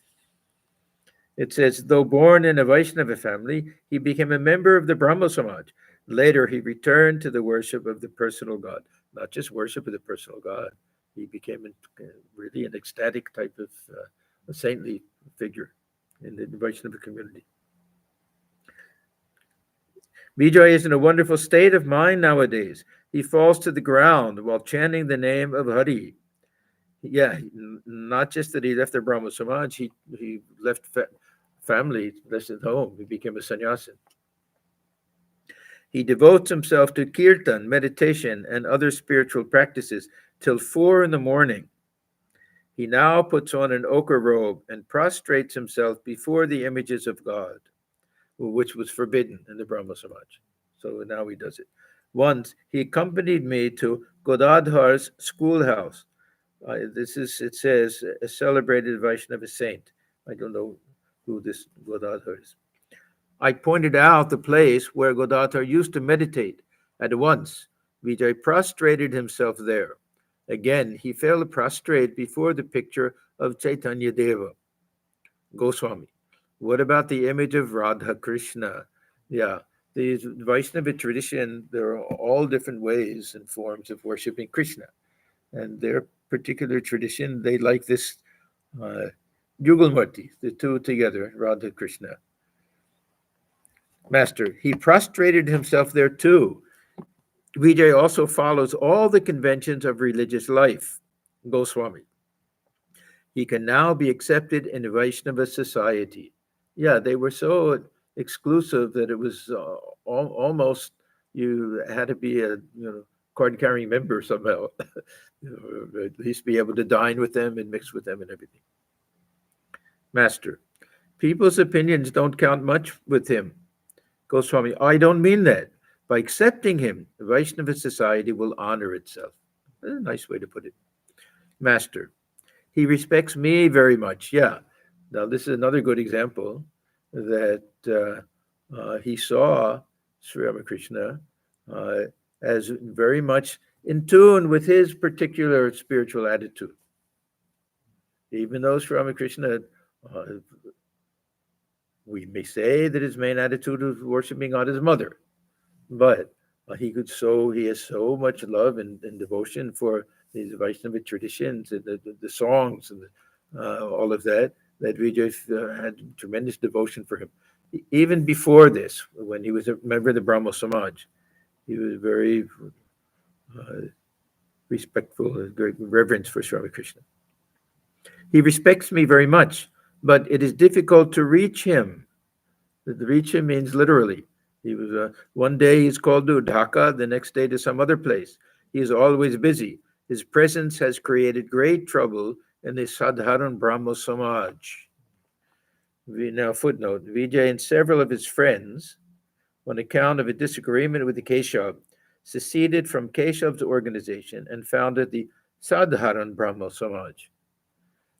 It says, though born in a Vaishnava family, he became a member of the Brahmo Samaj. Later, he returned to the worship of the personal God. Not just worship of the personal God. He became really an ecstatic type of a saintly figure in the Vaishnava community. Vijay is in a wonderful state of mind nowadays. He falls to the ground while chanting the name of Hari. Yeah, not just that he left the Brahmo Samaj, he left family, left his home. He became a sannyasin. He devotes himself to kirtan, meditation, and other spiritual practices till 4 a.m. He now puts on an ochre robe and prostrates himself before the images of God, which was forbidden in the Brahmo Samaj. So now he does it. Once he accompanied me to Godadhar's schoolhouse. It says, a celebrated Vaishnava saint. I don't know who this Godadhar is. I pointed out the place where Godadhar used to meditate. At once, Vijay prostrated himself there. Again, he fell prostrate before the picture of Chaitanya Deva, Goswami. What about the image of Radhakrishna? Yeah, the Vaishnava tradition, there are all different ways and forms of worshiping Krishna. And their particular tradition, they like this Yugalmurti, the two together, Radha Krishna. Master, he prostrated himself there too. Vijay also follows all the conventions of religious life, Goswami. He can now be accepted in a Vaishnava society. Yeah, they were so exclusive that it was almost you had to be a card-carrying member somehow, at least be able to dine with them and mix with them and everything. Master, people's opinions don't count much with him. Goswami, I don't mean that. By accepting him, the Vaishnava society will honor itself. That's a nice way to put it. Master, he respects me very much. Yeah. Now, this is another good example that he saw Sri Ramakrishna as very much in tune with his particular spiritual attitude. Even though Sri Ramakrishna, we may say that his main attitude was worshiping God as mother, but he has so much love and devotion for these Vaishnava traditions and the songs and all of that Vijay had tremendous devotion for him. Even before this, when he was a member of the Brahmo Samaj, he was very respectful and great reverence for Sri Ramakrishna. He respects me very much, but it is difficult to reach him. To reach him means literally. He was one day he's called to Dhaka, the next day to some other place. He is always busy. His presence has created great trouble in the Sadharan Brahmo Samaj. Now, footnote, Vijay and several of his friends, on account of a disagreement with the Keshav, seceded from Keshav's organization and founded the Sadharan Brahmo Samaj.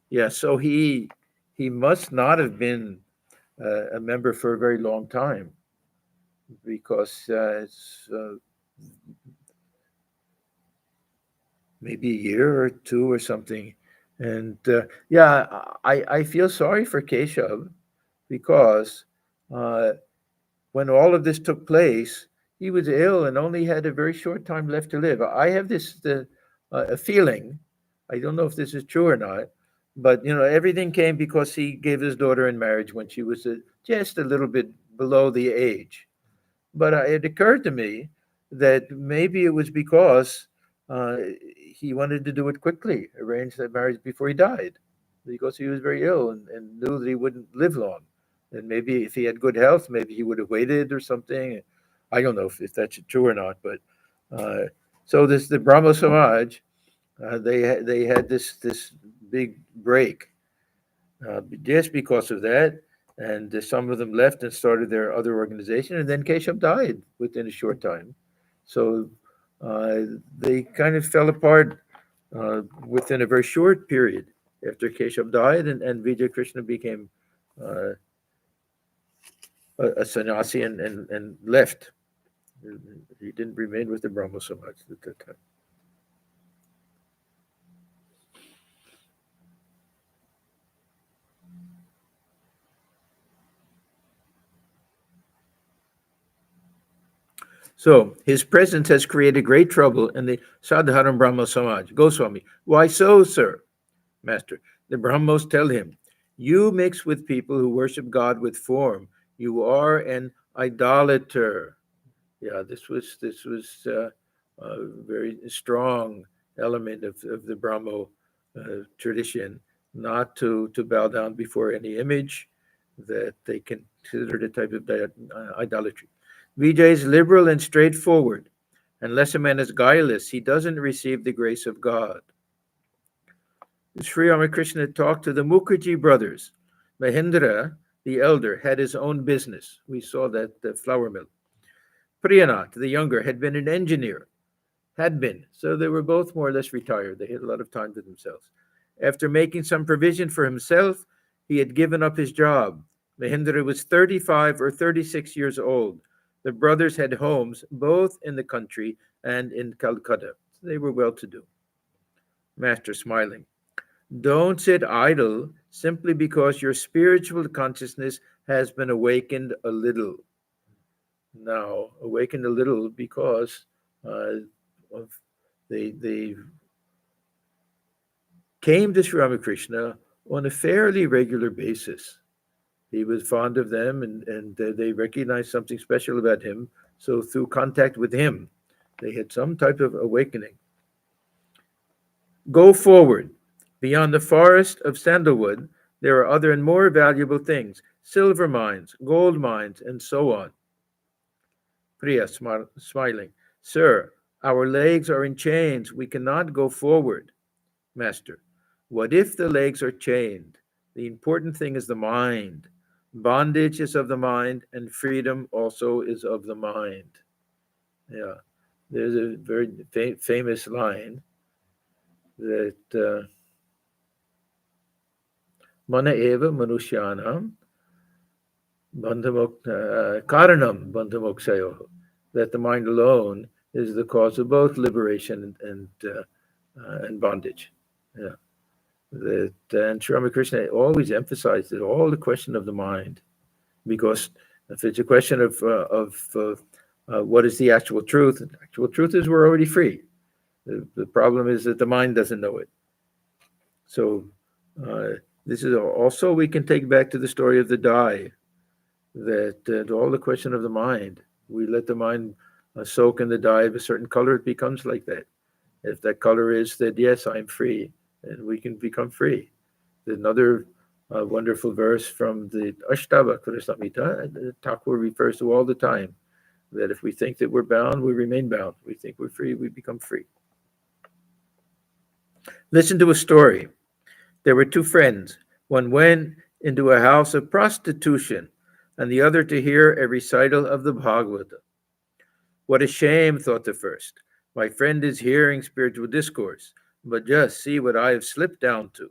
Yeah, so he must not have been a member for a very long time, because it's maybe a year or two or something. And yeah, I feel sorry for Keshav, because uh, when all of this took place, he was ill and only had a very short time left to live. I have this a feeling, I don't know if this is true or not, but everything came because he gave his daughter in marriage when she was just a little bit below the age. But it occurred to me that maybe it was because uh, he wanted to do it quickly, arrange that marriage before he died, because he was very ill and knew that he wouldn't live long. And maybe if he had good health, maybe he would have waited or something. I don't know if that's true or not, but uh, so the Brahmo Samaj, they had this big break just because of that. And some of them left and started their other organization, and then Keshav died within a short time. So they kind of fell apart within a very short period after Keshav died, and Vijay Krishna became uh, a sannyasi and left. He didn't remain with the Brahmo Samaj at that time. So his presence has created great trouble in the Sadharan Brahmo Samaj. Goswami, why so, sir? Master, the Brahmos tell him, you mix with people who worship God with form. You are an idolater. Yeah, this was a very strong element of the Brahmo tradition, not to bow down before any image, that they considered a type of idolatry. Vijay is liberal and straightforward. Unless a man is guileless, he doesn't receive the grace of God. Sri Ramakrishna talked to the Mukherjee brothers. Mahindra, the elder, had his own business. We saw that, the flour mill. Priyanath, the younger, had been an engineer. So they were both more or less retired. They had a lot of time to themselves. After making some provision for himself, he had given up his job. Mahindra was 35 or 36 years old. The brothers had homes both in the country and in Calcutta. They were well-to-do. Master, smiling, don't sit idle simply because your spiritual consciousness has been awakened a little. Now, awakened a little because they came to Sri Ramakrishna on a fairly regular basis. He was fond of them, and they recognized something special about him. So through contact with him, they had some type of awakening. Go forward. Beyond the forest of sandalwood, there are other and more valuable things, silver mines, gold mines, and so on. Priya, smiling, sir, our legs are in chains. We cannot go forward. Master, what if the legs are chained? The important thing is the mind. Bondage is of the mind, and freedom also is of the mind. Yeah, there's a very famous line that mana eva manushyanam karanam bandhamoksayo, that the mind alone is the cause of both liberation and bondage. Yeah. And Sri Ramakrishna always emphasized that all the question of the mind, because if it's a question of what is the actual truth is we're already free. The problem is that the mind doesn't know it. So this is also, we can take back to the story of the dye, that all the question of the mind, we let the mind soak in the dye of a certain color, it becomes like that. If that color is that, yes, I'm free, and we can become free. There's another wonderful verse from the Ashtavakra Samhita, Thakur refers to all the time, that if we think that we're bound, we remain bound. We think we're free, we become free. Listen to a story. There were two friends. One went into a house of prostitution, and the other to hear a recital of the Bhagavata. What a shame, thought the first. My friend is hearing spiritual discourse, but just see what I have slipped down to.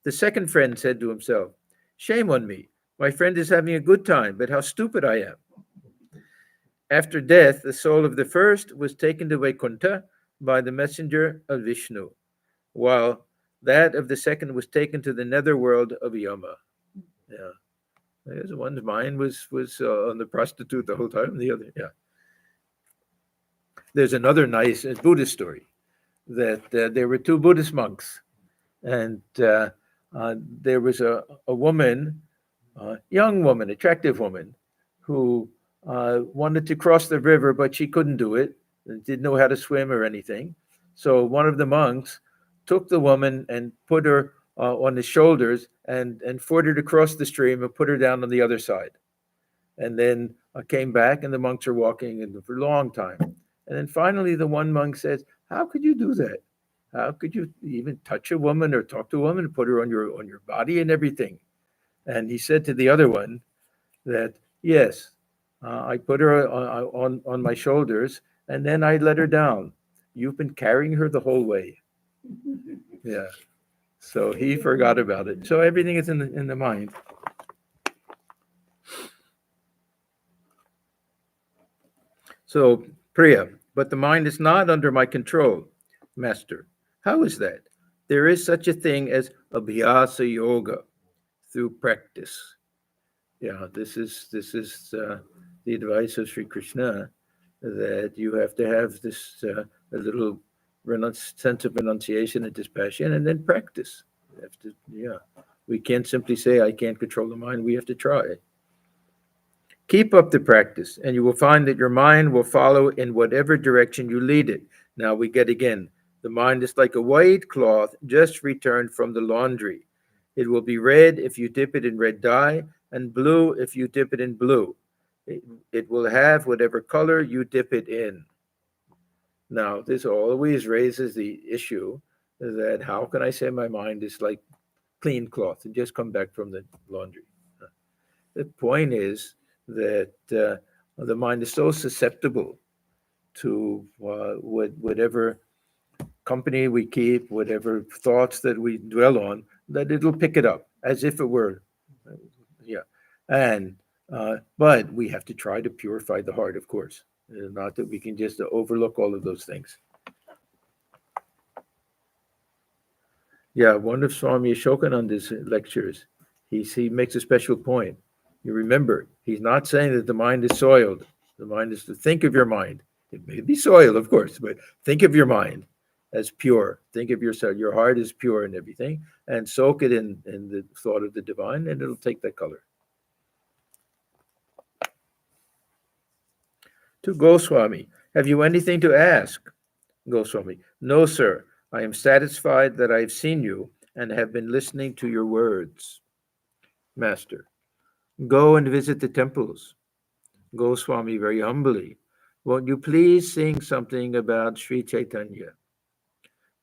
The second friend said to himself, shame on me. My friend is having a good time, but how stupid I am. After death, the soul of the first was taken to Vaikuntha by the messenger of Vishnu, while that of the second was taken to the netherworld of Yama. Yeah. There's one's mind was on the prostitute the whole time, the other, yeah. There's another nice Buddhist story that there were two Buddhist monks, and there was a woman, young woman, attractive woman, who wanted to cross the river, but she couldn't do it, and didn't know how to swim or anything. So one of the monks took the woman and put her on his shoulders and forced her to cross the stream and put her down on the other side. And then came back, and the monks are walking for a long time. And then finally the one monk says, how could you do that? How could you even touch a woman or talk to a woman and put her on your body and everything? And he said to the other one that, yes, I put her on my shoulders, and then I let her down. You've been carrying her the whole way. Yeah. So he forgot about it. So everything is in the mind. So, Priya, but the mind is not under my control, Master. How is that? There is such a thing as abhyasa yoga, through practice. Yeah, this is the advice of Sri Krishna, that you have to have this a little sense of renunciation and dispassion, and then practice. You have to, yeah. We can't simply say, I can't control the mind. We have to try. Keep up the practice, and you will find that your mind will follow in whatever direction you lead it. Now we get again, the mind is like a white cloth just returned from the laundry. It will be red if you dip it in red dye, and blue if you dip it in blue. It will have whatever color you dip it in. Now, this always raises the issue that how can I say my mind is like clean cloth and just come back from the laundry? The point is that the mind is so susceptible to whatever company we keep, whatever thoughts that we dwell on, that it'll pick it up as if it were, yeah. And but we have to try to purify the heart, of course. Not that we can just overlook all of those things. Yeah, one of Swami Ashokananda's lectures, he makes a special point. You remember, he's not saying that the mind is soiled. The mind is to think of your mind. It may be soiled, of course, but think of your mind as pure. Think of yourself, your heart is pure and everything, and soak it in the thought of the divine, and it'll take that color. To Goswami, have you anything to ask? Goswami, no, sir. I am satisfied that I have seen you and have been listening to your words. Master, go and visit the temples. Goswami, very humbly, won't you please sing something about Sri Chaitanya?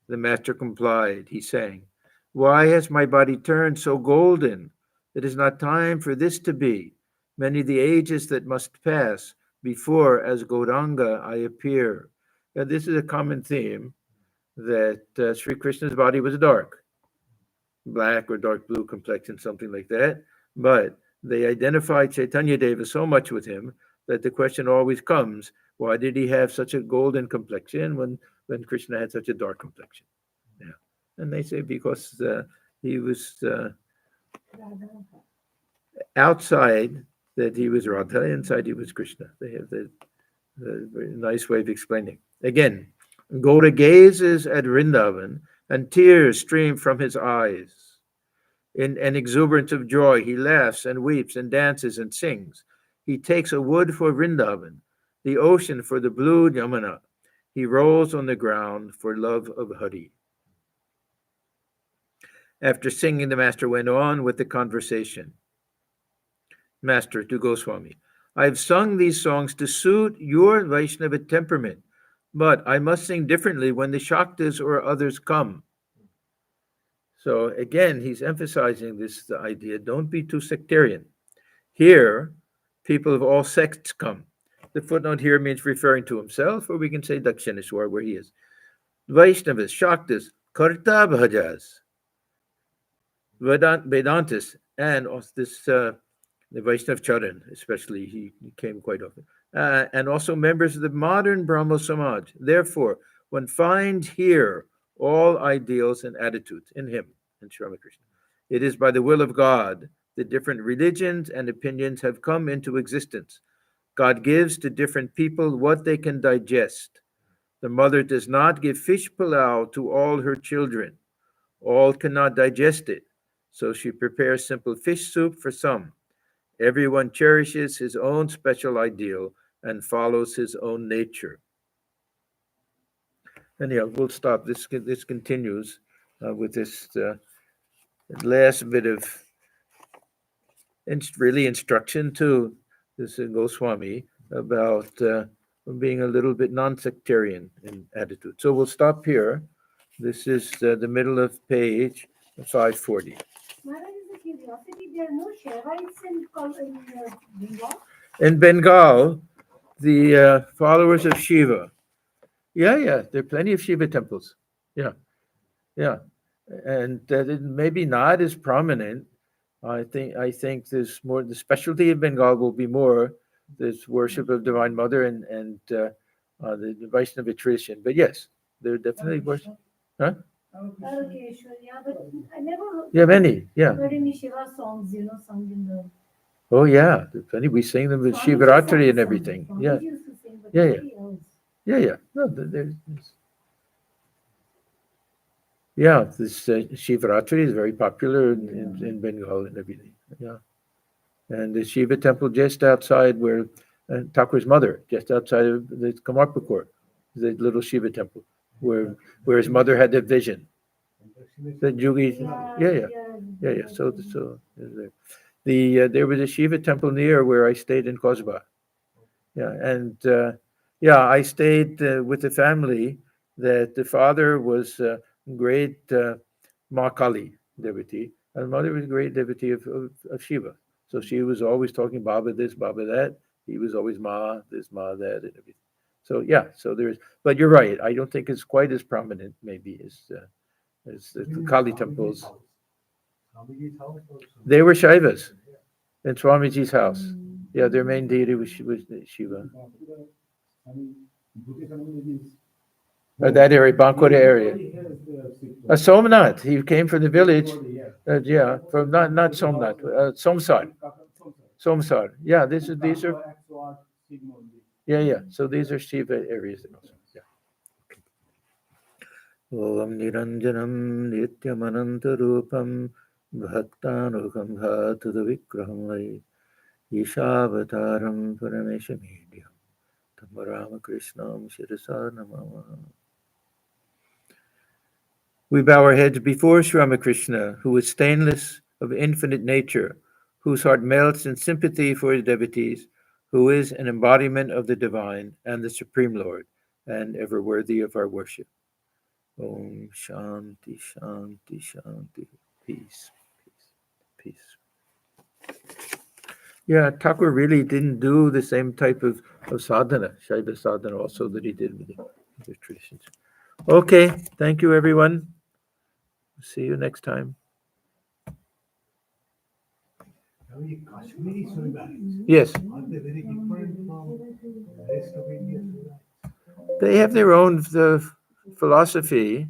The master complied. He sang, why has my body turned so golden? It is not time for this to be. Many the ages that must pass before as Gauranga I appear. Now, this is a common theme, that Sri Krishna's body was dark, black or dark blue complexion, something like that. But they identified Chaitanya Deva so much with him that the question always comes, why did he have such a golden complexion when Krishna had such a dark complexion? Yeah. And they say because he was outside that he was Radha, inside he was Krishna. They have the very nice way of explaining. Again, Gaura gazes at Vrindavan, and tears stream from his eyes. In an exuberance of joy, he laughs and weeps and dances and sings. He takes a wood for Vrindavan, the ocean for the blue Yamuna. He rolls on the ground for love of Hari. After singing, the master went on with the conversation. Master, to Goswami, I've sung these songs to suit your Vaishnava temperament, but I must sing differently when the Shaktas or others come. So again, he's emphasizing this idea, don't be too sectarian. Here, people of all sects come. The footnote here means referring to himself, or we can say Dakshineshwar, where he is. Vaishnavas, Shaktas, Karta Bhajas, Vedantas, and this the Vaishnava Charan, especially, he came quite often, and also members of the modern Brahmo Samaj. Therefore, one finds here all ideals and attitudes in him, in Sri Ramakrishna. It is by the will of God that different religions and opinions have come into existence. God gives to different people what they can digest. The mother does not give fish pilau to all her children. All cannot digest it, so she prepares simple fish soup for some. Everyone cherishes his own special ideal and follows his own nature. Anyhow, we'll stop. This continues with this last bit of really instruction to this Goswami about being a little bit non-sectarian in attitude. So we'll stop here. This is the middle of page 540. Maharaj, is a curiosity, there are no Shaivites in Bengal? In Bengal, the followers of Shiva. Yeah, there are plenty of Shiva temples. Yeah. And maybe not as prominent. I think there's more, the specialty of Bengal will be more this worship of Divine Mother and the Vaishnava tradition. But yes, they're definitely worship. Huh? Alokeshwar, yeah, but I never Yeah, many. Yeah. heard any Shiva songs, sung in the. Oh yeah, there's plenty. We sing them with Swamiji Shivaratri sang and some. everything. Swamiji Yeah. used to sing, but Yeah. nobody else. Yeah. No, yeah, this Shivaratri is very popular in Bengal and everything. Yeah. And the Shiva temple just outside where Thakur's mother, just outside of the Kamarpukur, the little Shiva temple, where his mother had that vision. The Jugi, yeah. So there was a Shiva temple near where I stayed in Kozba. Yeah, and I stayed with the family that the father was great Mahakali devotee, and the mother was a great devotee of Shiva. So she was always talking Baba this, Baba that. He was always Ma this, Ma that, and everything. So there's. But you're right. I don't think it's quite as prominent, maybe, as the Kali temples. They were Shaivas in Swamiji's house. Yeah, their main deity was Shiva. That area, Bankura area. Somnath. He came from the village. From not Somnath, Somsar. Yeah, these are. Yeah. So these are Shiva areas also. Yeah. Om Niranjanam Nityamanantarupam Bhaktanukam Bhatudha Vikraham Ishavataram Parameshamedhyam Tam Ramakrishnam Shirasa Namah. We bow our heads before Sri Ramakrishna, who is stainless, of infinite nature, whose heart melts in sympathy for his devotees, who is an embodiment of the divine and the Supreme Lord, and ever worthy of our worship. Om Shanti, Shanti, Shanti. Peace. Yeah, Thakur really didn't do the same type of sadhana, Shaiva sadhana also, that he did with the traditions. Okay, thank you, everyone. See you next time. Kashmiri Srivaris, Yes, are they very different from the rest of India? they have their own philosophy.